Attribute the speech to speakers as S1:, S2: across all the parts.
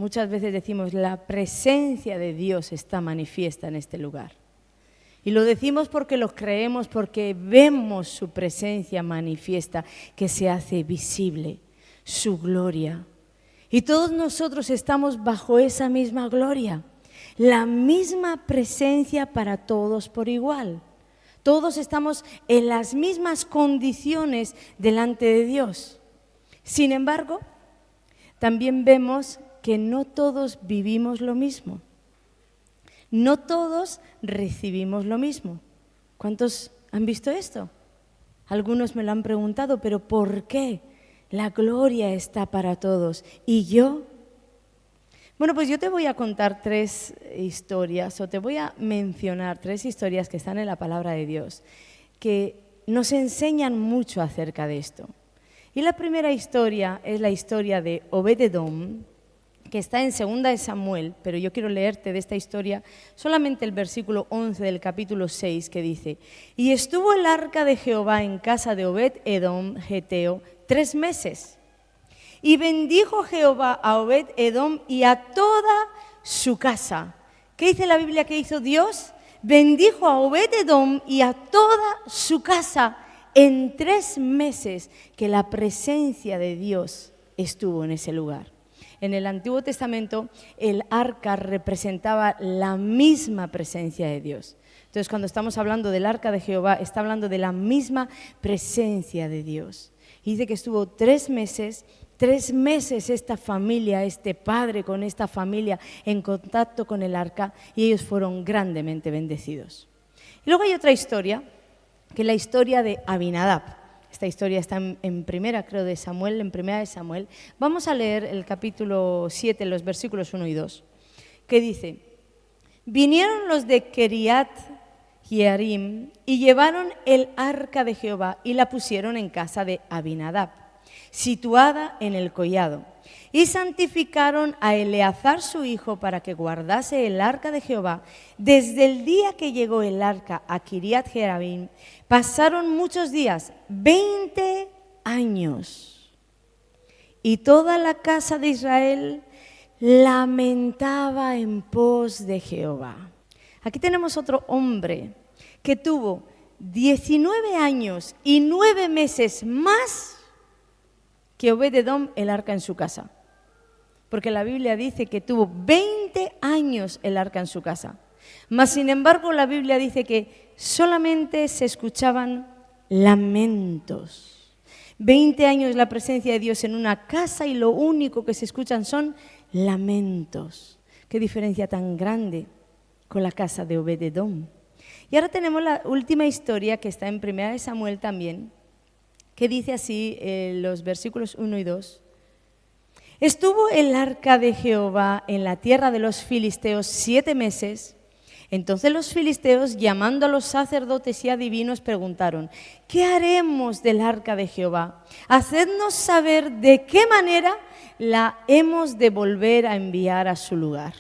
S1: muchas veces decimos, la presencia de Dios está manifiesta en este lugar. Y lo decimos porque lo creemos, porque vemos su presencia manifiesta, que se hace visible, su gloria. Y todos nosotros estamos bajo esa misma gloria, la misma presencia para todos por igual. Todos estamos en las mismas condiciones delante de Dios. Sin embargo, también vemos que no todos vivimos lo mismo. No todos recibimos lo mismo. ¿Cuántos han visto esto? Algunos me lo han preguntado, pero ¿por qué? La gloria está para todos. ¿Y yo? Bueno, pues yo te voy a contar 3 historias, o te voy a mencionar 3 historias que están en la palabra de Dios, que nos enseñan mucho acerca de esto. Y la primera historia es la historia de Obed-Edom, que está en 2 de Samuel, pero yo quiero leerte de esta historia solamente el versículo 11 del capítulo 6, que dice: y estuvo el arca de Jehová en casa de Obed-Edom geteo 3 meses. Y bendijo Jehová a Obed-Edom y a toda su casa. ¿Qué dice la Biblia que hizo Dios? Bendijo a Obed-Edom y a toda su casa en 3 meses que la presencia de Dios estuvo en ese lugar. En el Antiguo Testamento el arca representaba la misma presencia de Dios. Entonces, cuando estamos hablando del arca de Jehová, está hablando de la misma presencia de Dios. Y dice que estuvo 3 meses esta familia, este padre con esta familia en contacto con el arca, y ellos fueron grandemente bendecidos. Y luego hay otra historia, que es la historia de Abinadab. Esta historia está en primera de Samuel. Vamos a leer el capítulo 7, los versículos 1 y 2, que dice: vinieron los de Kiriat Jearim y llevaron el arca de Jehová y la pusieron en casa de Abinadab, situada en el collado, y santificaron a Eleazar su hijo para que guardase el arca de Jehová. Desde el día que llegó el arca a Kiriat Jearim pasaron muchos días, 20 años, y toda la casa de Israel lamentaba en pos de Jehová. Aquí tenemos otro hombre que tuvo 19 años y 9 meses más que Obed-Edom el arca en su casa. Porque la Biblia dice que tuvo 20 años el arca en su casa. Mas, sin embargo, la Biblia dice que solamente se escuchaban lamentos. 20 años la presencia de Dios en una casa y lo único que se escuchan son lamentos. Qué diferencia tan grande con la casa de Obed-Edom. Y ahora tenemos la última historia que está en 1 de Samuel también, que dice así, los versículos 1 y 2. Estuvo el arca de Jehová en la tierra de los filisteos 7 meses. Entonces los filisteos, llamando a los sacerdotes y adivinos, preguntaron: ¿qué haremos del arca de Jehová? Hacednos saber de qué manera la hemos de volver a enviar a su lugar.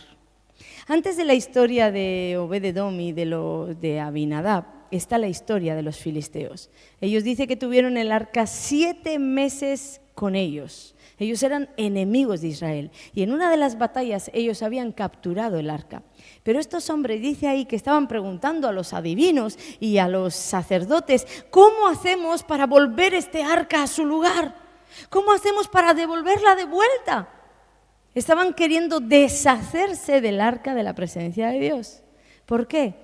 S1: Antes de la historia de Obed-Edom y de Abinadab, está la historia de los filisteos. Ellos dicen que tuvieron el arca 7 meses con ellos. Ellos eran enemigos de Israel y en una de las batallas ellos habían capturado el arca. Pero estos hombres, dice ahí, que estaban preguntando a los adivinos y a los sacerdotes: ¿cómo hacemos para volver este arca a su lugar? ¿Cómo hacemos para devolverla de vuelta? Estaban queriendo deshacerse del arca de la presencia de Dios. ¿Por qué?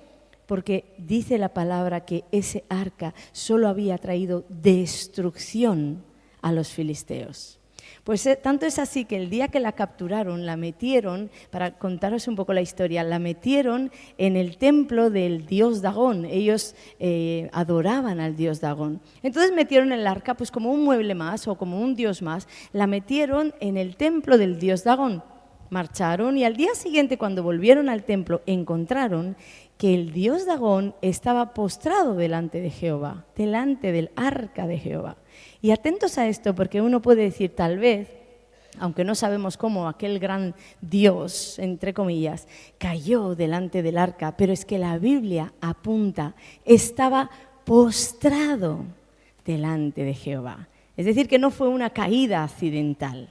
S1: Porque dice la palabra que ese arca solo había traído destrucción a los filisteos. Pues tanto es así que el día que la capturaron, la metieron, para contaros un poco la historia, la metieron en el templo del dios Dagón. Ellos adoraban al dios Dagón. Entonces metieron el arca pues como un mueble más o como un dios más, la metieron en el templo del dios Dagón. Marcharon y al día siguiente, cuando volvieron al templo, encontraron que el dios Dagón estaba postrado delante de Jehová, delante del arca de Jehová. Y atentos a esto, porque uno puede decir, tal vez, aunque no sabemos cómo aquel gran Dios, entre comillas, cayó delante del arca, pero es que la Biblia apunta, estaba postrado delante de Jehová. Es decir, que no fue una caída accidental.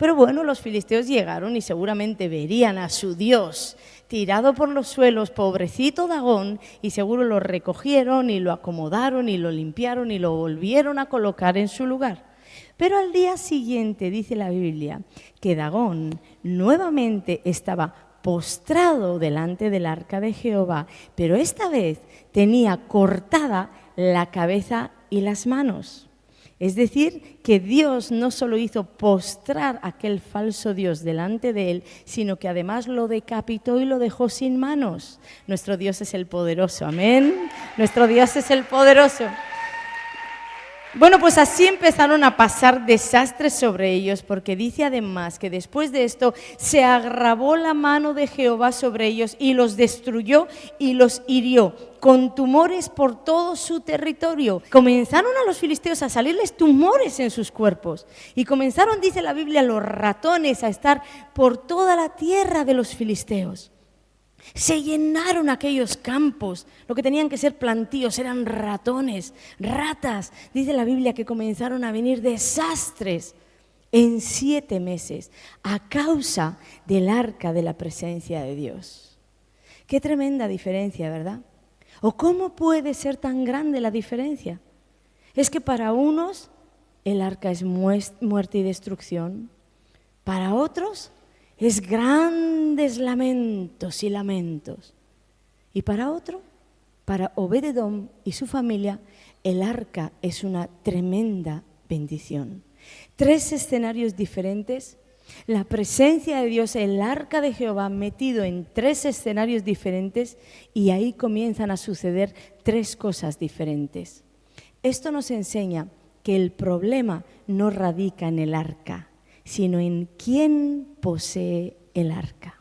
S1: Pero bueno, los filisteos llegaron y seguramente verían a su Dios tirado por los suelos, pobrecito Dagón, y seguro lo recogieron y lo acomodaron y lo limpiaron y lo volvieron a colocar en su lugar. Pero al día siguiente dice la Biblia que Dagón nuevamente estaba postrado delante del arca de Jehová, pero esta vez tenía cortada la cabeza y las manos. Es decir, que Dios no solo hizo postrar a aquel falso Dios delante de él, sino que además lo decapitó y lo dejó sin manos. Nuestro Dios es el poderoso, amén. Nuestro Dios es el poderoso. Bueno, pues así empezaron a pasar desastres sobre ellos, porque dice además que después de esto se agravó la mano de Jehová sobre ellos y los destruyó y los hirió con tumores por todo su territorio. Comenzaron a los filisteos a salirles tumores en sus cuerpos y comenzaron, dice la Biblia, los ratones a estar por toda la tierra de los filisteos. Se llenaron aquellos campos, lo que tenían que ser plantíos eran ratones, ratas. Dice la Biblia que comenzaron a venir desastres en 7 meses a causa del arca de la presencia de Dios. Qué tremenda diferencia, ¿verdad? ¿O cómo puede ser tan grande la diferencia? Es que para unos el arca es muerte y destrucción, para otros es grandes lamentos y lamentos. Y para otro, para Obed-edom y su familia, el arca es una tremenda bendición. 3 escenarios diferentes, la presencia de Dios, el arca de Jehová metido en 3 escenarios diferentes y ahí comienzan a suceder 3 cosas diferentes. Esto nos enseña que el problema no radica en el arca, sino en quién posee el arca.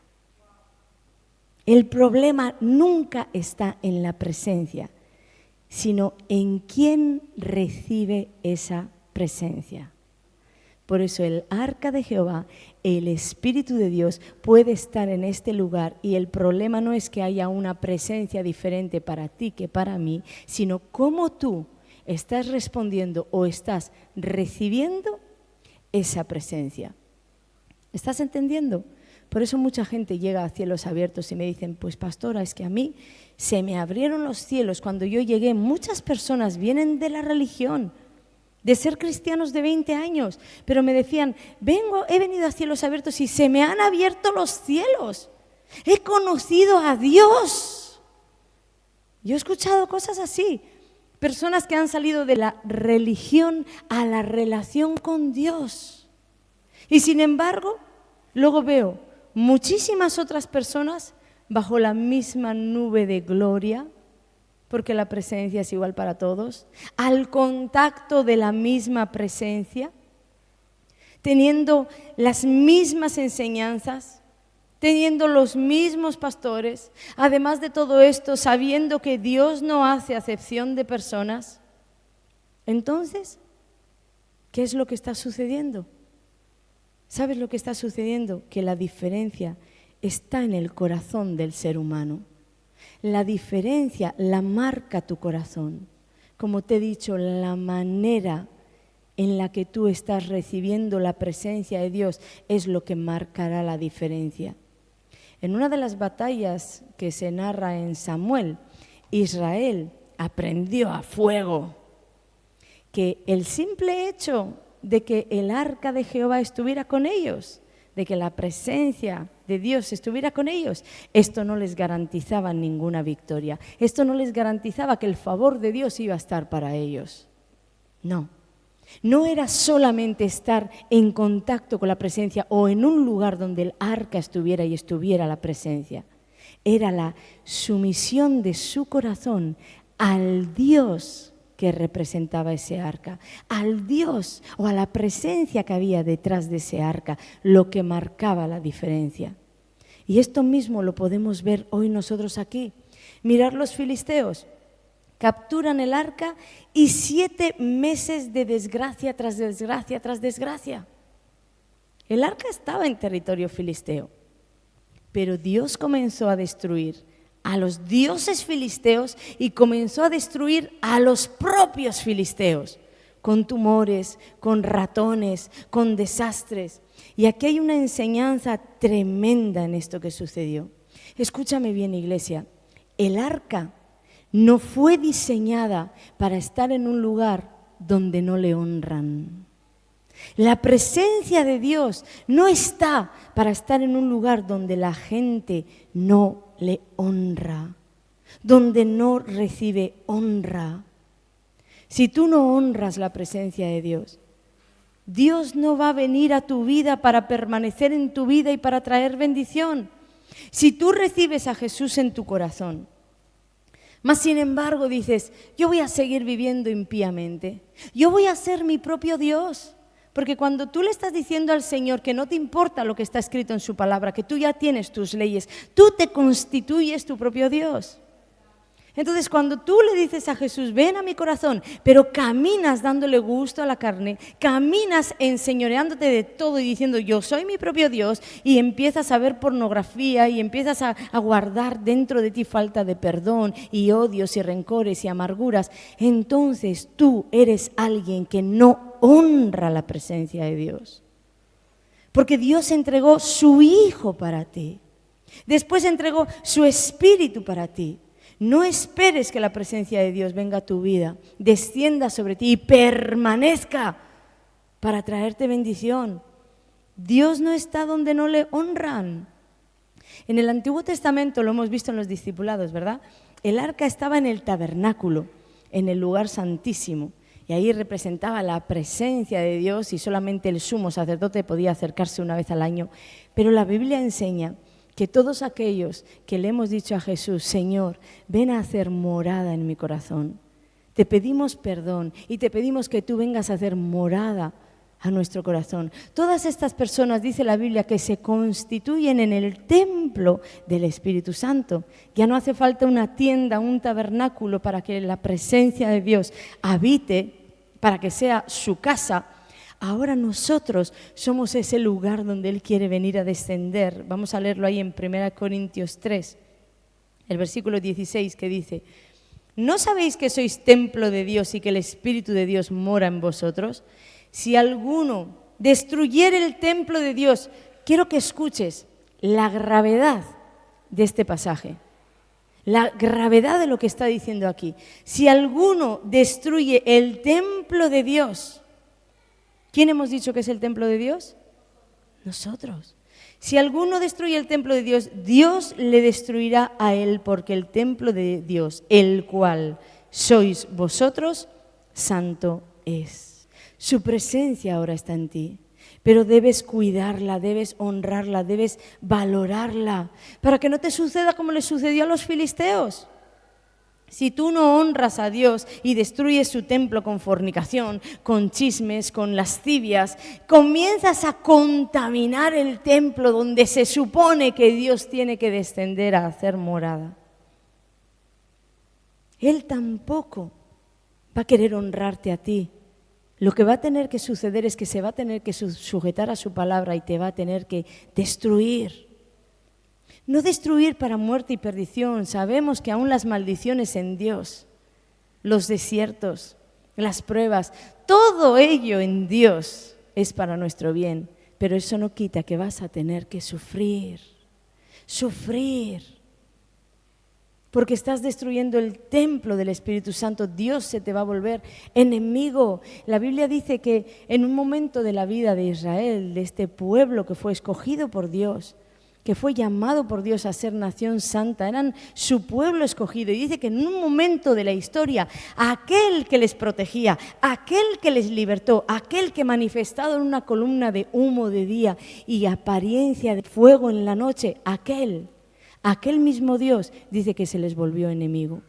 S1: El problema nunca está en la presencia, sino en quién recibe esa presencia. Por eso el arca de Jehová, el Espíritu de Dios, puede estar en este lugar y el problema no es que haya una presencia diferente para ti que para mí, sino cómo tú estás respondiendo o estás recibiendo esa presencia. ¿Estás entendiendo? Por eso mucha gente llega a cielos abiertos y me dicen, pues pastora, es que a mí se me abrieron los cielos cuando yo llegué. Muchas personas vienen de la religión, de ser cristianos de 20 años, pero me decían, he venido a cielos abiertos y se me han abierto los cielos. He conocido a Dios. Yo he escuchado cosas así. Personas que han salido de la religión a la relación con Dios. Y sin embargo, luego veo muchísimas otras personas bajo la misma nube de gloria, porque la presencia es igual para todos, al contacto de la misma presencia, teniendo las mismas enseñanzas, teniendo los mismos pastores, además de todo esto, sabiendo que Dios no hace acepción de personas. Entonces, ¿qué es lo que está sucediendo? ¿Sabes lo que está sucediendo? Que la diferencia está en el corazón del ser humano. La diferencia la marca tu corazón. Como te he dicho, la manera en la que tú estás recibiendo la presencia de Dios es lo que marcará la diferencia. En una de las batallas que se narra en Samuel, Israel aprendió a fuego que el simple hecho de que el arca de Jehová estuviera con ellos, de que la presencia de Dios estuviera con ellos, esto no les garantizaba ninguna victoria, esto no les garantizaba que el favor de Dios iba a estar para ellos. No era solamente estar en contacto con la presencia o en un lugar donde el arca estuviera y estuviera la presencia, era la sumisión de su corazón al Dios que representaba ese arca, al Dios o a la presencia que había detrás de ese arca, lo que marcaba la diferencia. Y esto mismo lo podemos ver hoy nosotros aquí. Mirar los filisteos, capturan el arca y 7 meses de desgracia tras desgracia tras desgracia. El arca estaba en territorio filisteo, pero Dios comenzó a destruir a los dioses filisteos y comenzó a destruir a los propios filisteos. con tumores, con ratones, con desastres. Y aquí hay una enseñanza tremenda en esto que sucedió. Escúchame bien, iglesia, el arca no fue diseñada para estar en un lugar donde no le honran. La presencia de Dios no está para estar en un lugar donde la gente no le honra, donde no recibe honra. Si tú no honras la presencia de Dios, Dios no va a venir a tu vida para permanecer en tu vida y para traer bendición. Si tú recibes a Jesús en tu corazón, mas sin embargo dices, yo voy a seguir viviendo impíamente, yo voy a ser mi propio Dios, porque cuando tú le estás diciendo al Señor que no te importa lo que está escrito en su palabra, que tú ya tienes tus leyes, tú te constituyes tu propio Dios. Entonces, cuando tú le dices a Jesús, ven a mi corazón, pero caminas dándole gusto a la carne, caminas enseñoreándote de todo y diciendo, yo soy mi propio Dios, y empiezas a ver pornografía y empiezas a guardar dentro de ti falta de perdón y odios y rencores y amarguras, entonces tú eres alguien que no honra la presencia de Dios. Porque Dios entregó su Hijo para ti, después entregó su Espíritu para ti. No esperes que la presencia de Dios venga a tu vida, descienda sobre ti y permanezca para traerte bendición. Dios no está donde no le honran. En el Antiguo Testamento, lo hemos visto en los discipulados, ¿verdad? El arca estaba en el tabernáculo, en el lugar santísimo, y ahí representaba la presencia de Dios y solamente el sumo sacerdote podía acercarse una vez al año. Pero la Biblia enseña que todos aquellos que le hemos dicho a Jesús, Señor, ven a hacer morada en mi corazón, te pedimos perdón y te pedimos que tú vengas a hacer morada a nuestro corazón. Todas estas personas, dice la Biblia, que se constituyen en el templo del Espíritu Santo. Ya no hace falta una tienda, un tabernáculo para que la presencia de Dios habite, para que sea su casa. Ahora nosotros somos ese lugar donde Él quiere venir a descender. Vamos a leerlo ahí en 1 Corintios 3, el versículo 16, que dice, ¿no sabéis que sois templo de Dios y que el Espíritu de Dios mora en vosotros? Si alguno destruyere el templo de Dios, quiero que escuches la gravedad de este pasaje, la gravedad de lo que está diciendo aquí. Si alguno destruye el templo de Dios, ¿quién hemos dicho que es el templo de Dios? Nosotros. Si alguno destruye el templo de Dios, Dios le destruirá a él, porque el templo de Dios, el cual sois vosotros, santo es. Su presencia ahora está en ti, pero debes cuidarla, debes honrarla, debes valorarla, para que no te suceda como le sucedió a los filisteos. Si tú no honras a Dios y destruyes su templo con fornicación, con chismes, con lascivias, comienzas a contaminar el templo donde se supone que Dios tiene que descender a hacer morada. Él tampoco va a querer honrarte a ti. Lo que va a tener que suceder es que se va a tener que sujetar a su palabra y te va a tener que destruir. No destruir para muerte y perdición. Sabemos que aún las maldiciones en Dios, los desiertos, las pruebas, todo ello en Dios es para nuestro bien. Pero eso no quita que vas a tener que sufrir. Porque estás destruyendo el templo del Espíritu Santo. Dios se te va a volver enemigo. La Biblia dice que en un momento de la vida de Israel, de este pueblo que fue escogido por Dios, que fue llamado por Dios a ser nación santa, eran su pueblo escogido. Y dice que en un momento de la historia, aquel que les protegía, aquel que les libertó, aquel que manifestado en una columna de humo de día y apariencia de fuego en la noche, aquel mismo Dios dice que se les volvió enemigo.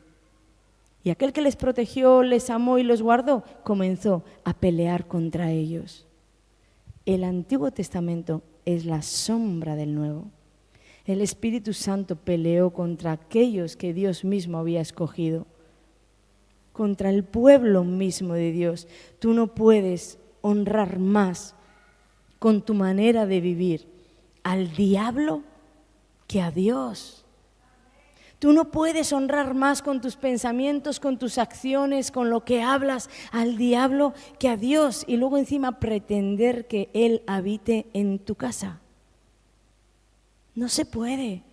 S1: Y aquel que les protegió, les amó y los guardó, comenzó a pelear contra ellos. El Antiguo Testamento es la sombra del Nuevo. El Espíritu Santo peleó contra aquellos que Dios mismo había escogido, contra el pueblo mismo de Dios. Tú no puedes honrar más con tu manera de vivir al diablo que a Dios. Tú no puedes honrar más con tus pensamientos, con tus acciones, con lo que hablas al diablo que a Dios y luego encima pretender que Él habite en tu casa. No se puede.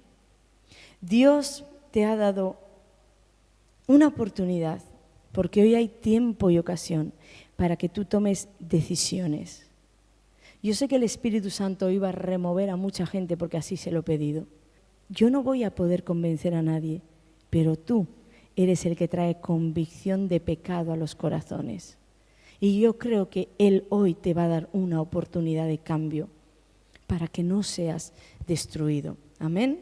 S1: Dios te ha dado una oportunidad, porque hoy hay tiempo y ocasión para que tú tomes decisiones. Yo sé que el Espíritu Santo hoy va a remover a mucha gente porque así se lo he pedido. Yo no voy a poder convencer a nadie, pero tú eres el que trae convicción de pecado a los corazones. Y yo creo que Él hoy te va a dar una oportunidad de cambio para que no seas destruido. Amén.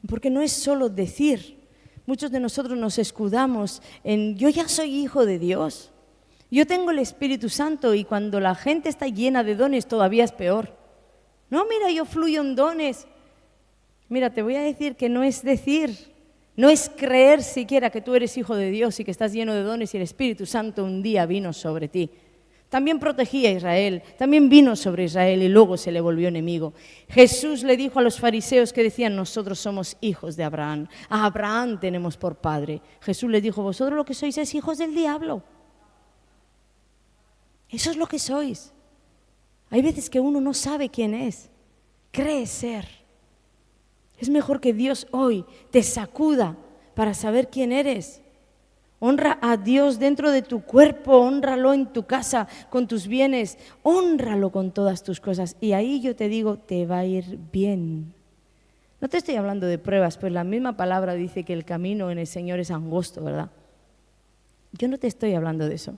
S1: Porque no es solo decir. Muchos de nosotros nos escudamos en yo ya soy hijo de Dios. Yo tengo el Espíritu Santo y cuando la gente está llena de dones todavía es peor. No, mira, yo fluyo en dones. Mira, te voy a decir que no es decir, no es creer siquiera que tú eres hijo de Dios y que estás lleno de dones y el Espíritu Santo un día vino sobre ti. También protegía a Israel, también vino sobre Israel y luego se le volvió enemigo. Jesús le dijo a los fariseos que decían, nosotros somos hijos de Abraham, a Abraham tenemos por padre. Jesús les dijo, vosotros lo que sois es hijos del diablo. Eso es lo que sois. Hay veces que uno no sabe quién es, cree ser. Es mejor que Dios hoy te sacuda para saber quién eres. Honra a Dios dentro de tu cuerpo, hónralo en tu casa, con tus bienes, hónralo con todas tus cosas. Y ahí yo te digo, te va a ir bien. No te estoy hablando de pruebas, pues la misma palabra dice que el camino en el Señor es angosto, ¿verdad? Yo no te estoy hablando de eso.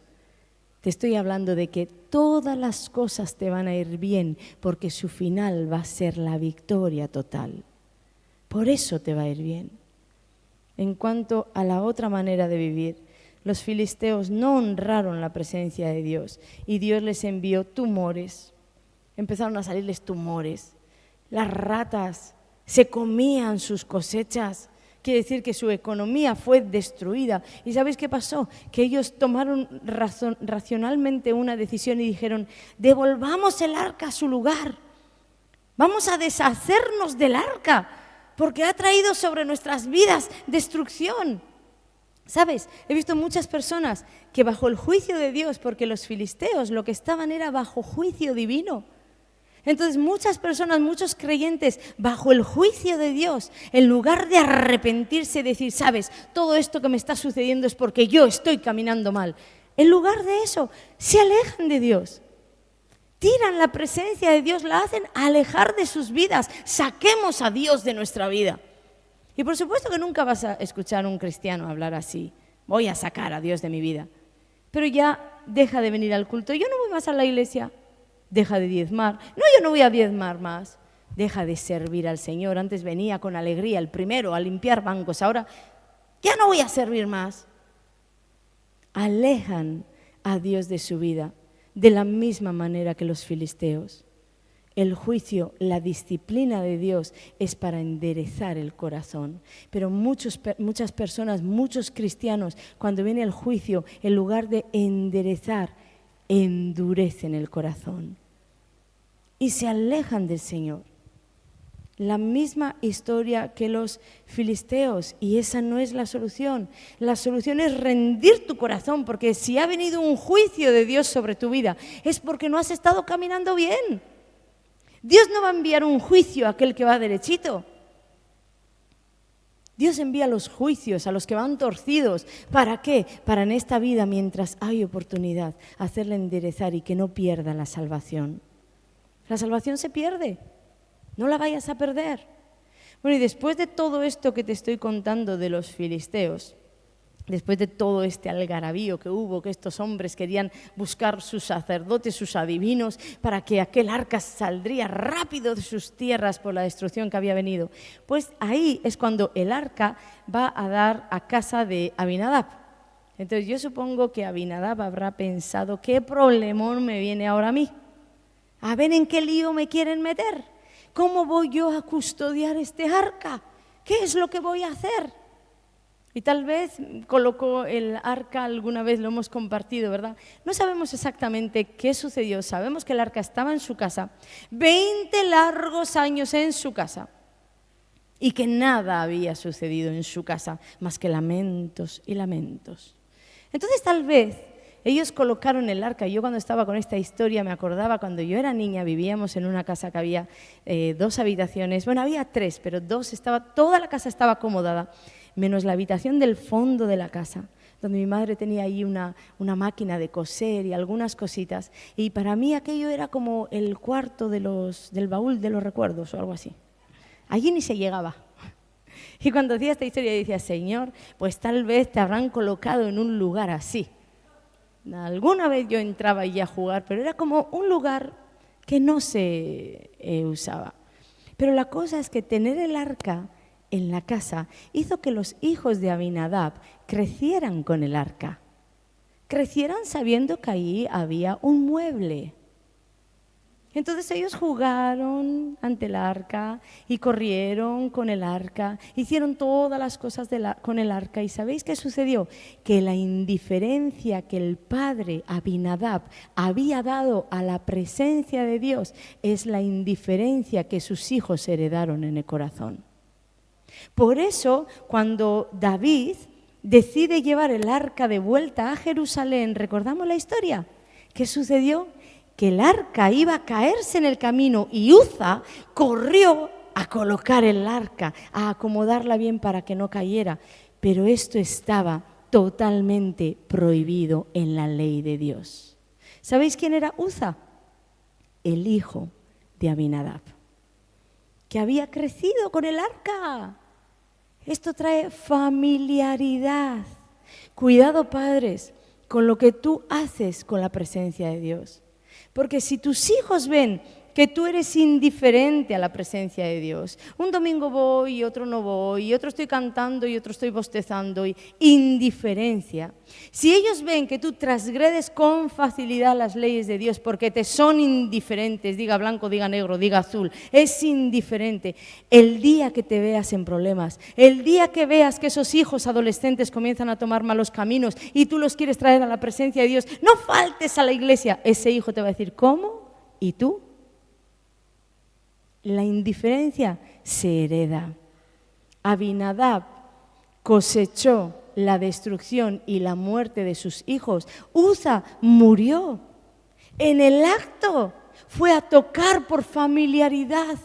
S1: Te estoy hablando de que todas las cosas te van a ir bien, porque su final va a ser la victoria total. Por eso te va a ir bien. En cuanto a la otra manera de vivir, los filisteos no honraron la presencia de Dios y Dios les envió tumores. Empezaron a salirles tumores. Las ratas se comían sus cosechas. Quiere decir que su economía fue destruida. ¿Y sabéis qué pasó? Que ellos tomaron racionalmente una decisión y dijeron, devolvamos el arca a su lugar. Vamos a deshacernos del arca, porque ha traído sobre nuestras vidas destrucción. ¿Sabes? He visto muchas personas que bajo el juicio de Dios, porque los filisteos lo que estaban era bajo juicio divino. Entonces muchas personas, muchos creyentes, bajo el juicio de Dios, en lugar de arrepentirse y decir, sabes, todo esto que me está sucediendo es porque yo estoy caminando mal, en lugar de eso, se alejan de Dios. Tiran la presencia de Dios, la hacen alejar de sus vidas. Saquemos a Dios de nuestra vida. Y por supuesto que nunca vas a escuchar a un cristiano hablar así. Voy a sacar a Dios de mi vida. Pero ya deja de venir al culto. Yo no voy más a la iglesia. Deja de diezmar. No, yo no voy a diezmar más. Deja de servir al Señor. Antes venía con alegría el primero a limpiar bancos. Ahora ya no voy a servir más. Alejan a Dios de su vida. De la misma manera que los filisteos. El juicio, la disciplina de Dios es para enderezar el corazón. Pero muchas personas, muchos cristianos, cuando viene el juicio, en lugar de enderezar, endurecen el corazón. Y se alejan del Señor. La misma historia que los filisteos, y esa no es la solución. La solución es rendir tu corazón, porque si ha venido un juicio de Dios sobre tu vida, es porque no has estado caminando bien. Dios no va a enviar un juicio a aquel que va derechito. Dios envía los juicios a los que van torcidos. ¿Para qué? Para en esta vida, mientras hay oportunidad, hacerle enderezar y que no pierda la salvación. La salvación se pierde. No la vayas a perder. Bueno, y después de todo esto que te estoy contando de los filisteos, después de todo este algarabío que hubo, que estos hombres querían buscar sus sacerdotes, sus adivinos, para que aquel arca saldría rápido de sus tierras por la destrucción que había venido, pues ahí es cuando el arca va a dar a casa de Abinadab. Entonces yo supongo que Abinadab habrá pensado, ¿qué problemón me viene ahora a mí? A ver en qué lío me quieren meter. ¿Cómo voy yo a custodiar este arca? ¿Qué es lo que voy a hacer? Y tal vez colocó el arca, alguna vez lo hemos compartido, ¿verdad? No sabemos exactamente qué sucedió. Sabemos que el arca estaba en su casa, 20 largos años en su casa. y que nada había sucedido en su casa más que lamentos y lamentos. Entonces tal vez ellos colocaron el arca. Yo cuando estaba con esta historia me acordaba cuando yo era niña, vivíamos en una casa que había 2 habitaciones, bueno, había 3, pero 2 toda la casa estaba acomodada, menos la habitación del fondo de la casa, donde mi madre tenía ahí una máquina de coser y algunas cositas. Y para mí aquello era como el cuarto del baúl de los recuerdos o algo así. Allí ni se llegaba. Y cuando hacía esta historia decía, Señor, pues tal vez te habrán colocado en un lugar así. Alguna vez yo entraba allí a jugar, pero era como un lugar que no se usaba. Pero la cosa es que tener el arca en la casa hizo que los hijos de Abinadab crecieran con el arca. Crecieran sabiendo que allí había un mueble. Entonces ellos jugaron ante el arca y corrieron con el arca, hicieron todas las cosas con el arca. ¿Y sabéis qué sucedió? Que la indiferencia que el padre Abinadab había dado a la presencia de Dios es la indiferencia que sus hijos heredaron en el corazón. Por eso, cuando David decide llevar el arca de vuelta a Jerusalén, ¿recordamos la historia? ¿Qué sucedió? Que el arca iba a caerse en el camino y Uza corrió a colocar el arca, a acomodarla bien para que no cayera. Pero esto estaba totalmente prohibido en la ley de Dios. ¿Sabéis quién era Uza? El hijo de Abinadab, que había crecido con el arca. Esto trae familiaridad. Cuidado, padres, con lo que tú haces con la presencia de Dios. Porque si tus hijos ven que tú eres indiferente a la presencia de Dios, un domingo voy y otro no voy, y otro estoy cantando y otro estoy bostezando, y indiferencia. Si ellos ven que tú transgredes con facilidad las leyes de Dios porque te son indiferentes, diga blanco, diga negro, diga azul, es indiferente, el día que te veas en problemas, el día que veas que esos hijos adolescentes comienzan a tomar malos caminos y tú los quieres traer a la presencia de Dios, no faltes a la iglesia, ese hijo te va a decir, ¿cómo? ¿Y tú? La indiferencia se hereda. Abinadab cosechó la destrucción y la muerte de sus hijos. Uza murió. En el acto fue a tocar por familiaridad.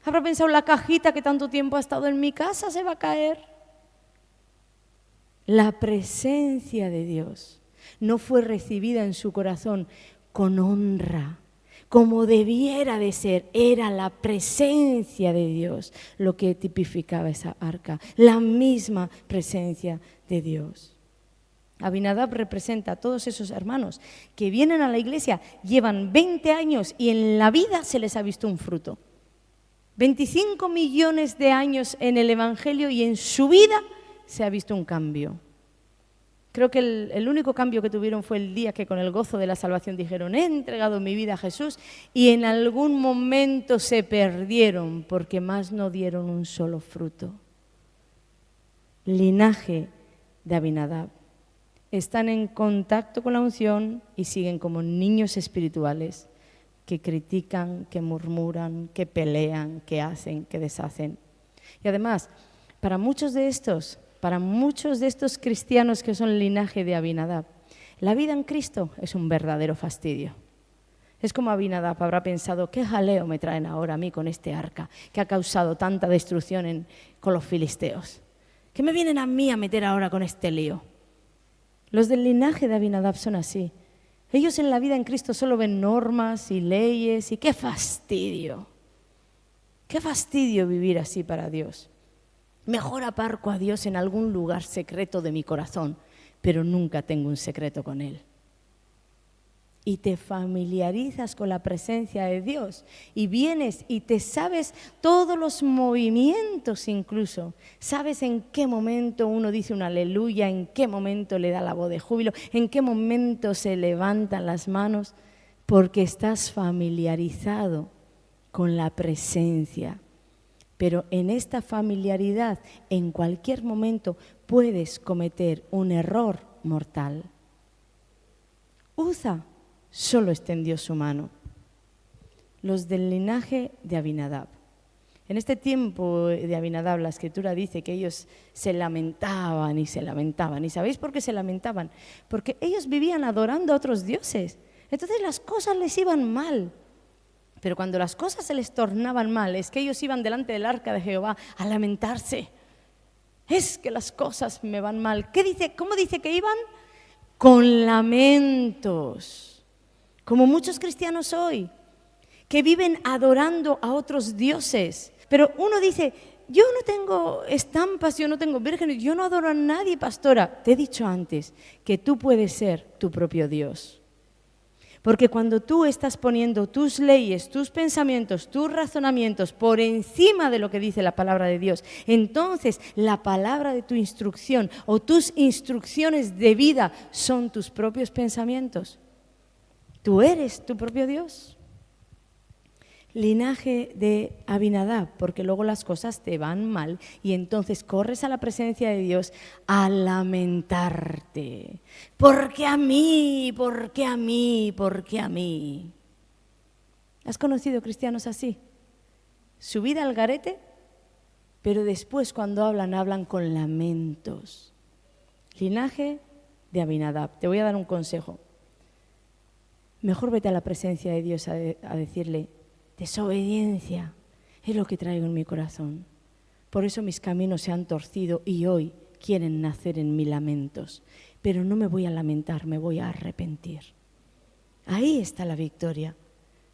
S1: ¿Habrá pensado la cajita que tanto tiempo ha estado en mi casa se va a caer? La presencia de Dios no fue recibida en su corazón con honra, como debiera de ser. Era la presencia de Dios lo que tipificaba esa arca, la misma presencia de Dios. Abinadab representa a todos esos hermanos que vienen a la iglesia, llevan 20 años y en la vida se les ha visto un fruto. 25 millones de años en el Evangelio y en su vida se ha visto un cambio. Creo que el único cambio que tuvieron fue el día que con el gozo de la salvación dijeron, he entregado mi vida a Jesús, y en algún momento se perdieron porque más no dieron un solo fruto. Linaje de Abinadab. Están en contacto con la unción y siguen como niños espirituales que critican, que murmuran, que pelean, que hacen, que deshacen. Y además, para muchos de estos cristianos que son el linaje de Abinadab, la vida en Cristo es un verdadero fastidio. Es como Abinadab habrá pensado, qué jaleo me traen ahora a mí con este arca que ha causado tanta destrucción con los filisteos. ¿Qué me vienen a mí a meter ahora con este lío? Los del linaje de Abinadab son así. Ellos en la vida en Cristo solo ven normas y leyes y qué fastidio. Qué fastidio vivir así para Dios. Mejor aparco a Dios en algún lugar secreto de mi corazón, pero nunca tengo un secreto con Él. Y te familiarizas con la presencia de Dios y vienes y te sabes todos los movimientos incluso. Sabes en qué momento uno dice un aleluya, en qué momento le da la voz de júbilo, en qué momento se levantan las manos, porque estás familiarizado con la presencia. Pero en esta familiaridad, en cualquier momento, puedes cometer un error mortal. Uza solo extendió su mano. Los del linaje de Abinadab En este tiempo de Abinadab, la Escritura dice que ellos se lamentaban y se lamentaban. ¿Y sabéis por qué se lamentaban? Porque ellos vivían adorando a otros dioses. Entonces las cosas les iban mal. Pero cuando las cosas se les tornaban mal, es que ellos iban delante del arca de Jehová a lamentarse. Es que las cosas me van mal. ¿Qué dice? ¿Cómo dice que iban? Con lamentos. Como muchos cristianos hoy, que viven adorando a otros dioses. Pero uno dice, yo no tengo estampas, yo no tengo vírgenes, yo no adoro a nadie, pastora. Te he dicho antes que tú puedes ser tu propio Dios. Porque cuando tú estás poniendo tus leyes, tus pensamientos, tus razonamientos por encima de lo que dice la palabra de Dios, entonces la palabra de tu instrucción o tus instrucciones de vida son tus propios pensamientos. Tú eres tu propio Dios. Linaje de Abinadab, porque luego las cosas te van mal y entonces corres a la presencia de Dios a lamentarte. ¿Por qué a mí? ¿Por qué a mí? ¿Por qué a mí? ¿Has conocido cristianos así? Su vida al garete, pero después cuando hablan con lamentos. Linaje de Abinadab. Te voy a dar un consejo. Mejor vete a la presencia de Dios a decirle: desobediencia es lo que traigo en mi corazón. Por eso mis caminos se han torcido y hoy quieren nacer en mí lamentos. Pero no me voy a lamentar, me voy a arrepentir. Ahí está la victoria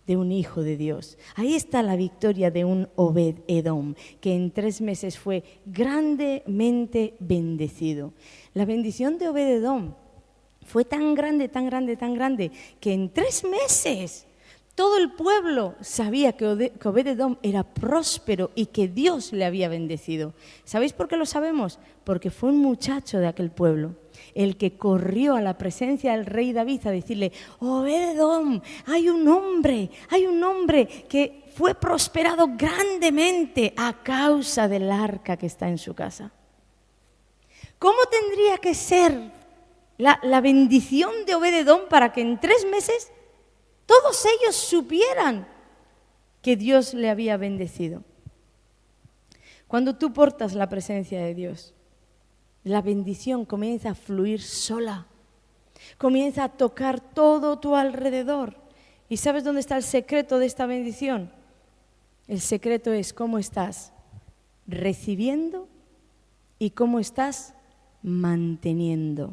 S1: de un hijo de Dios. Ahí está la victoria de un Obed-Edom, que en 3 meses fue grandemente bendecido. La bendición de Obed-Edom fue tan grande, tan grande, tan grande, que en 3 meses todo el pueblo sabía que Obed-Edom era próspero y que Dios le había bendecido. ¿Sabéis por qué lo sabemos? Porque fue un muchacho de aquel pueblo el que corrió a la presencia del rey David a decirle: Obed-Edom, hay un hombre que fue prosperado grandemente a causa del arca que está en su casa. ¿Cómo tendría que ser la bendición de Obed-Edom para que en 3 meses todos ellos supieran que Dios le había bendecido? Cuando tú portas la presencia de Dios, la bendición comienza a fluir sola, comienza a tocar todo tu alrededor. ¿Y sabes dónde está el secreto de esta bendición? El secreto es cómo estás recibiendo y cómo estás manteniendo.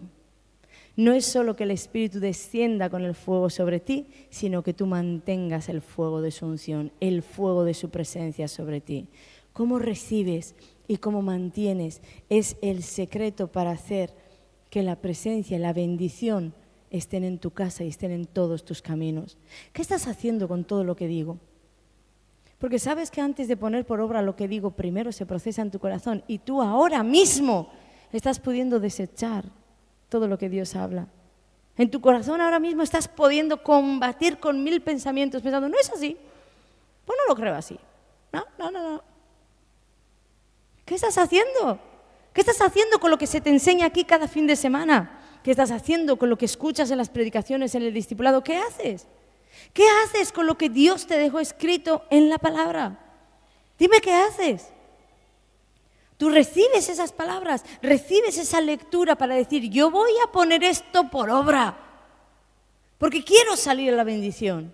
S1: No es solo que el Espíritu descienda con el fuego sobre ti, sino que tú mantengas el fuego de su unción, el fuego de su presencia sobre ti. Cómo recibes y cómo mantienes es el secreto para hacer que la presencia, la bendición estén en tu casa y estén en todos tus caminos. ¿Qué estás haciendo con todo lo que digo? Porque sabes que antes de poner por obra lo que digo, primero se procesa en tu corazón y tú ahora mismo estás pudiendo desechar todo lo que Dios habla. En tu corazón ahora mismo estás pudiendo combatir con 1000 pensamientos pensando: no es así, pues no lo creo así. No. ¿Qué estás haciendo? ¿Qué estás haciendo con lo que se te enseña aquí cada fin de semana? ¿Qué estás haciendo con lo que escuchas en las predicaciones, en el discipulado? ¿Qué haces? ¿Qué haces con lo que Dios te dejó escrito en la palabra? Dime qué haces. Tú recibes esas palabras, recibes esa lectura para decir: yo voy a poner esto por obra, porque quiero salir a la bendición.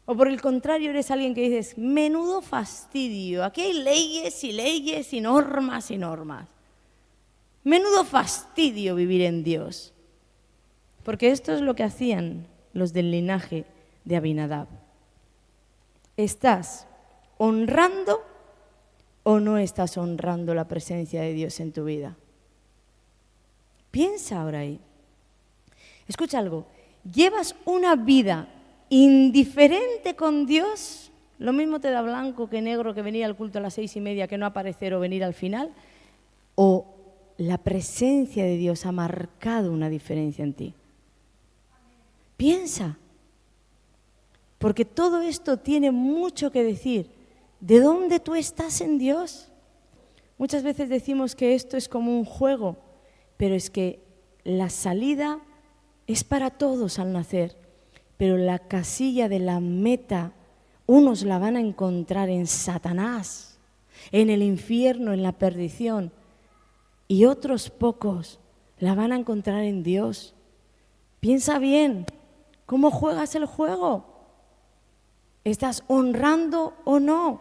S1: O por el contrario, eres alguien que dices: menudo fastidio, aquí hay leyes y leyes y normas y normas. Menudo fastidio vivir en Dios. Porque esto es lo que hacían los del linaje de Abinadab. ¿Estás honrando o no estás honrando la presencia de Dios en tu vida? Piensa ahora ahí. Escucha algo. ¿Llevas una vida indiferente con Dios? Lo mismo te da blanco que negro, que venir al culto a las 6:30, que no aparecer o venir al final. ¿O la presencia de Dios ha marcado una diferencia en ti? Piensa. Porque todo esto tiene mucho que decir. ¿De dónde tú estás en Dios? Muchas veces decimos que esto es como un juego, pero es que la salida es para todos al nacer, pero la casilla de la meta Unos la van a encontrar en Satanás, en el infierno, en la perdición, y otros pocos la van a encontrar en Dios. Piensa bien, ¿cómo juegas el juego? ¿Estás honrando o no?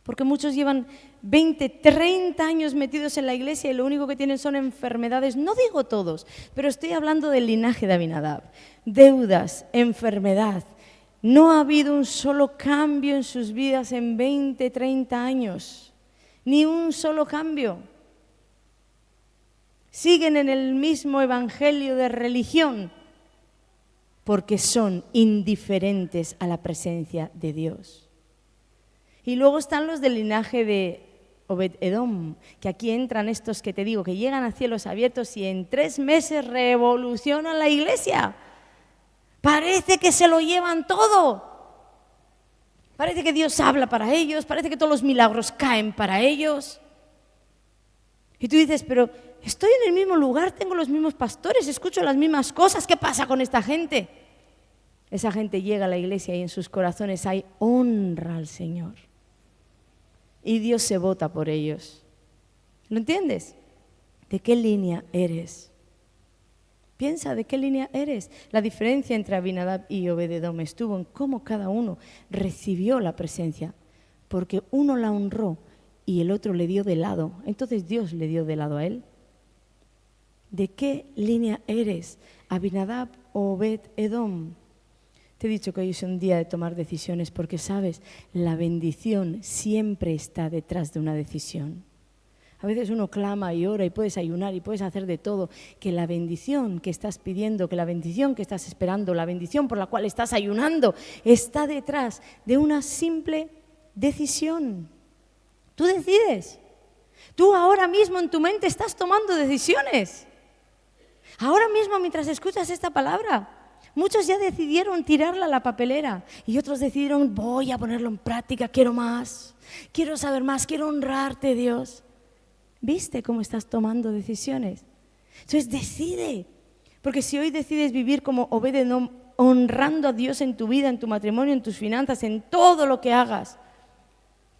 S1: Porque muchos llevan 20, 30 años metidos en la iglesia y lo único que tienen son enfermedades. No digo todos, pero estoy hablando del linaje de Abinadab. Deudas, enfermedad. No ha habido un solo cambio en sus vidas en 20, 30 años. Ni un solo cambio. Siguen en el mismo evangelio de religión porque son indiferentes a la presencia de Dios. Y luego están los del linaje de Obed-Edom, que aquí entran estos que te digo, que llegan a cielos abiertos y en 3 meses revolucionan la iglesia. Parece que se lo llevan todo. Parece que Dios habla para ellos, parece que todos los milagros caen para ellos. Y tú dices, pero estoy en el mismo lugar, tengo los mismos pastores, escucho las mismas cosas, ¿qué pasa con esta gente? Esa gente llega a la iglesia y en sus corazones hay honra al Señor. Y Dios se vota por ellos. ¿Lo entiendes? ¿De qué línea eres? Piensa, ¿de qué línea eres? La diferencia entre Abinadab y Obed-Edom estuvo en cómo cada uno recibió la presencia, porque uno la honró y el otro le dio de lado. Entonces Dios le dio de lado a él. ¿De qué línea eres? ¿Abinadab o Obed-Edom? Te he dicho que hoy es un día de tomar decisiones porque, sabes, la bendición siempre está detrás de una decisión. A veces uno clama y ora y puedes ayunar y puedes hacer de todo, que la bendición que estás pidiendo, que la bendición que estás esperando, la bendición por la cual estás ayunando, está detrás de una simple decisión. Tú decides. Tú ahora mismo en tu mente estás tomando decisiones. Ahora mismo mientras escuchas esta palabra, muchos ya decidieron tirarla a la papelera y otros decidieron, voy a ponerlo en práctica, quiero más, quiero saber más, quiero honrarte, Dios. ¿Viste cómo estás tomando decisiones? Entonces decide, porque si hoy decides vivir como Obed-Edom, honrando a Dios en tu vida, en tu matrimonio, en tus finanzas, en todo lo que hagas,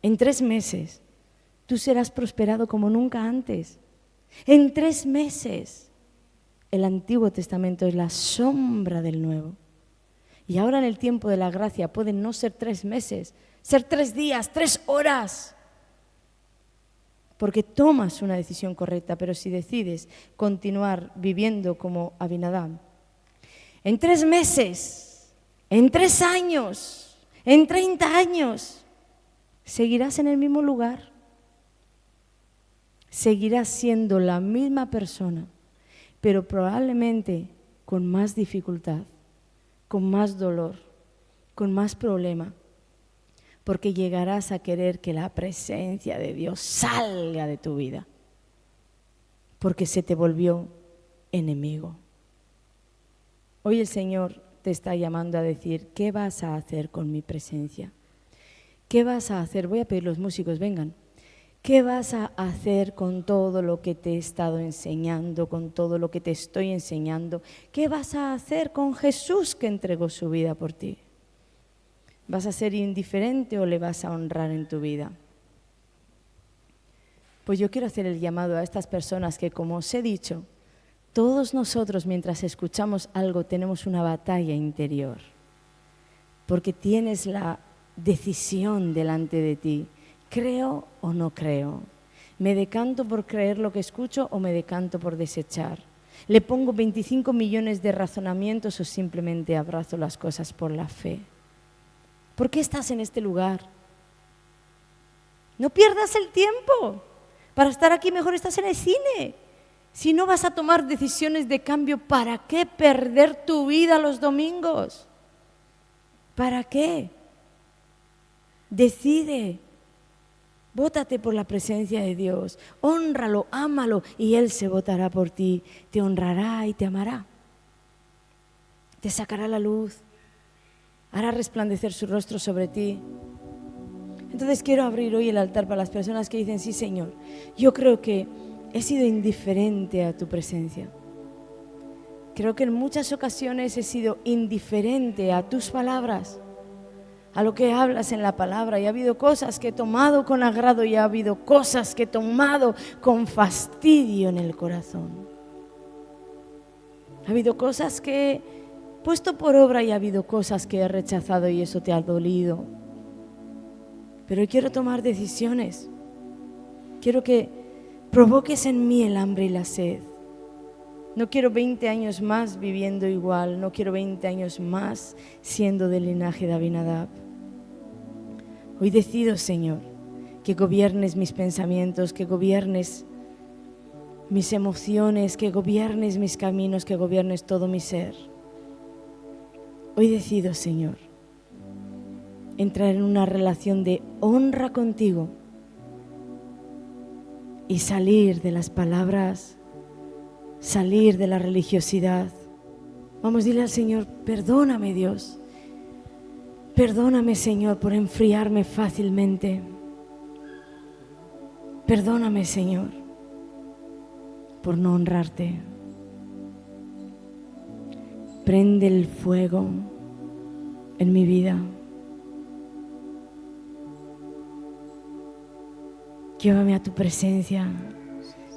S1: en 3 meses tú serás prosperado como nunca antes. En 3 meses. El Antiguo Testamento es la sombra del Nuevo. Y ahora en el tiempo de la gracia pueden no ser 3 meses, ser 3 días, 3 horas. Porque tomas una decisión correcta, pero si decides continuar viviendo como Abinadab, en 3 meses, en 3 años, en 30 años, seguirás en el mismo lugar. Seguirás siendo la misma persona, pero probablemente con más dificultad, con más dolor, con más problema, porque llegarás a querer que la presencia de Dios salga de tu vida, porque se te volvió enemigo. Hoy el Señor te está llamando a decir, ¿qué vas a hacer con mi presencia? ¿Qué vas a hacer? Voy a pedir los músicos, vengan. ¿Qué vas a hacer con todo lo que te he estado enseñando, con todo lo que te estoy enseñando? ¿Qué vas a hacer con Jesús que entregó su vida por ti? ¿Vas a ser indiferente o le vas a honrar en tu vida? Pues yo quiero hacer el llamado a estas personas que, como os he dicho, todos nosotros mientras escuchamos algo tenemos una batalla interior, porque tienes la decisión delante de ti. ¿Creo o no creo? ¿Me decanto por creer lo que escucho o me decanto por desechar? ¿Le pongo 25 millones de razonamientos o simplemente abrazo las cosas por la fe? ¿Por qué estás en este lugar? No pierdas el tiempo. Para estar aquí mejor estás en el cine. Si no vas a tomar decisiones de cambio, ¿para qué perder tu vida los domingos? ¿Para qué? Decide. Vótate por la presencia de Dios, hónralo, ámalo y Él se votará por ti, te honrará y te amará. Te sacará la luz, hará resplandecer su rostro sobre ti. Entonces quiero abrir hoy el altar para las personas que dicen, sí Señor, yo creo que he sido indiferente a tu presencia. Creo que en muchas ocasiones he sido indiferente a tus palabras. a lo que hablas en la palabra. Y ha habido cosas que he tomado con agrado y ha habido cosas que he tomado con fastidio en el corazón. Ha habido cosas que he puesto por obra y ha habido cosas que he rechazado y eso te ha dolido. Pero hoy quiero tomar decisiones. Quiero que provoques en mí el hambre y la sed. No quiero 20 años más viviendo igual. No quiero 20 años más siendo del linaje de Abinadab. Hoy decido, Señor, que gobiernes mis pensamientos, que gobiernes mis emociones, que gobiernes mis caminos, que gobiernes todo mi ser. Hoy decido, Señor, entrar en una relación de honra contigo y salir de las palabras, salir de la religiosidad. Vamos, dile al Señor, perdóname, Dios. Perdóname, Señor, por enfriarme fácilmente. Perdóname, Señor, por no honrarte. Prende el fuego en mi vida. Llévame a tu presencia.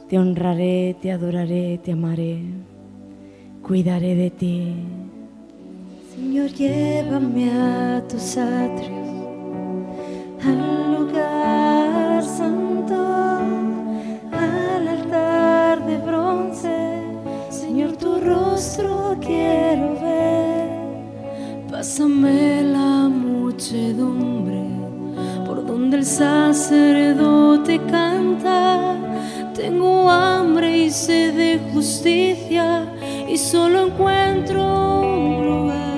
S1: Te honraré, te adoraré, te amaré. Cuidaré de ti. Señor, llévame a tus atrios, al lugar santo, al altar de bronce. Señor, tu rostro quiero ver. Pásame la muchedumbre por donde el sacerdote canta. Tengo hambre y sed de justicia y solo encuentro un lugar.